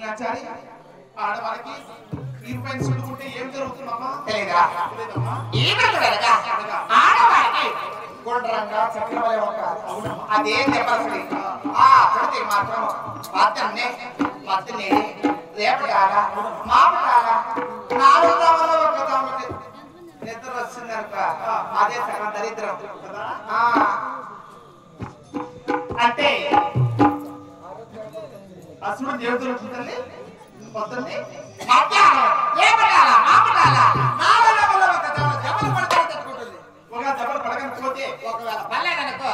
ఆచారి ఆడవారికి ఈ రూపాయలు చుట్టుకుంటే ఏం జరుగుతుందమ్మా? తెలీదా? ఆడవారికి గుండ్రంగా చక్రవలే ఉంటారు. అదేం చెప్పాల్సింది ఆ చుడితే మాత్రం పద్దెని రేపటికాల మాపటికాల 4 దవల ఒక దవలకి నిద్ర వచ్చిందనుక అదే సగం దరిద్రం కదా. అంటే అసలు దేవతలు తల్లి పొద్దున్నే మధ్యాహ్నం రేపటికాల మాపటికాల 4 దవల ఒక దవల జబలు పడతారు తట్టుకుంటుంది. ఒక దెబ్బలు పడకపోతే ఒకవేళ పల్లెదనుకో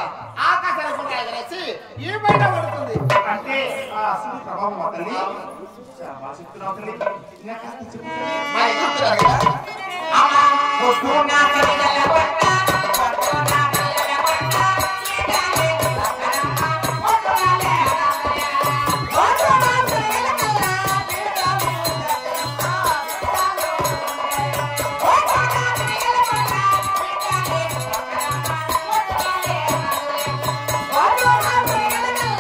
ఆకాశాలు కూడా ఎగరేసి ఈ బయట పడుతుంది. అంటే ఆ అసలు ప్రభావం తల్లి చెప్తున్నావు తల్లి. మరి చెప్తున్నారు కదా అమ్మా పొట్టునా కడిగల పట్ట పొట్టునా కడిగల పట్ట సీతాలే సకరమ్మ పొట్టునాలే పొట్టునా కడిగల కల్ల బీడము పొట్టునా కడిగల పట్ట సీతాలే సకరమ్మ పొట్టునాలే పొట్టునా కడిగల కల్ల బీడము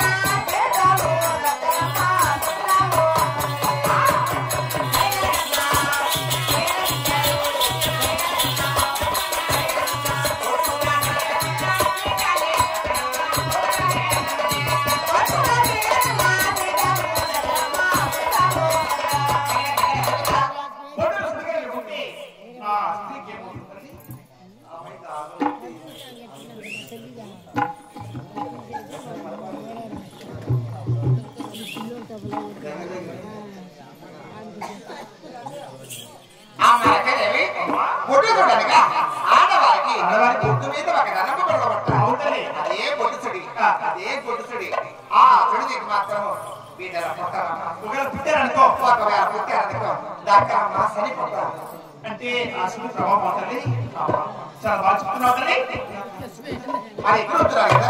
ఆడవారికి బొట్టు మీద ఒక రణపు పడబట్టాలి. అదే బొట్టు చెడి ఆ చెడికి మాత్రం వీళ్ళ పుట్టారనుకో ఒకవేళ పుట్టారనుకో దగ్గర సరిపోతారు. అంటే ఆ శుద్ధ ప్రభావం తల్లి చాలా బాగా చెప్తున్నావు తల్లి. మరి ఎక్కడ వస్తున్నారు కదా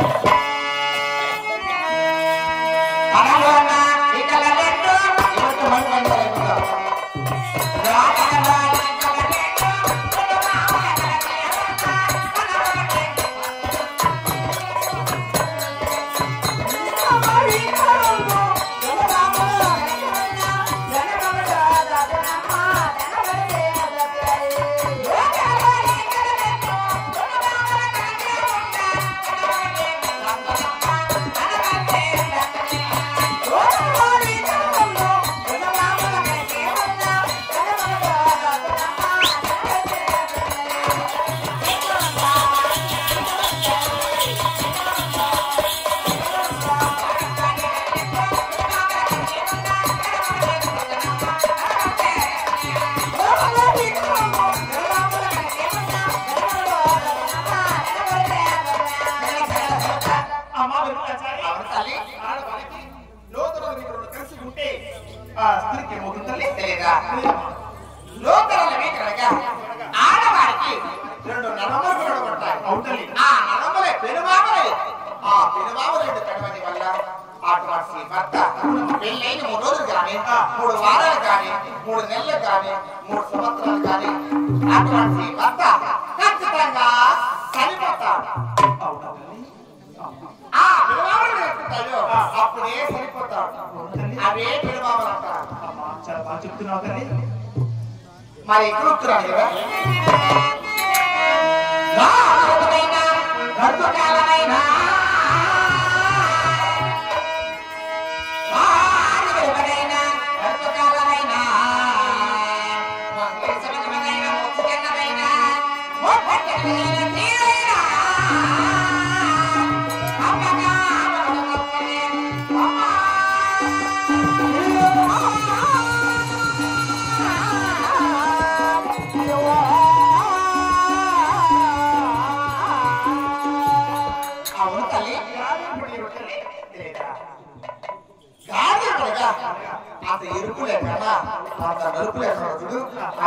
ఆడవారికి 2 నలమలు పడబట్టాయి. ఆ నలమలే పెనుమామలే. ఆ పెనుమామలు 2 కడవని వల్ల అటువంటి భర్త పెళ్ళైన 3 రోజులు కానీ 3 వారాలు కానీ 3 నెలలు కానీ 3 సంవత్సరాలు కానీ అటువంటి భర్త ఖచ్చితంగా చనిపోతాడు. ఆ పెనుమామలు ఎత్తుతాయో అప్పుడే చనిపోతాడు. అవే పెనుమామలు అంటారు. చాలా బాగా చెప్తున్నావు తల్లి. మరి ఎక్కడ కదా గర్భకాలమైనా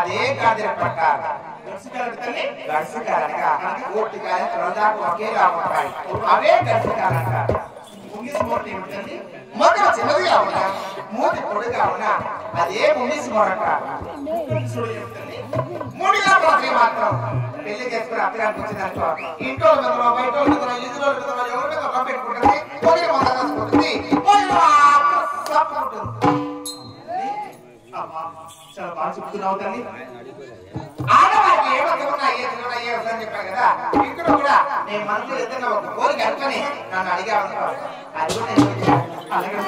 అదే గాదిర పట్టాలి. గడిసికారక పూర్తిగా రోజాకు ఒకేలా ఉంటాయి. అవే గడిసికారక మొదట చిన్నదిగా ఉన్నా మూతి పొడిగా ఉన్నా అదే ముంగిసి మొరక. మూడిగా పోతే మాత్రం పెళ్లి చేసుకుని అత్తగారికి వచ్చిందనుకో ఇంట్లో మీద బయట ఈదులో ఎవరి మీద పెట్టుకుంటుంది పొడి మొదలుకుంటుంది. చాలా బాగా చెప్తున్నావు తల్లి. ఆడవారికి ఏ వస్తువున్నా ఏ వస్తుందని చెప్పాను కదా, ఇక్కడ కూడా నేను మనసులో ఏదైనా ఒక కోరిక అనుకొని నన్ను అడిగాను, అది కూడా నేను వచ్చాను. అలాగే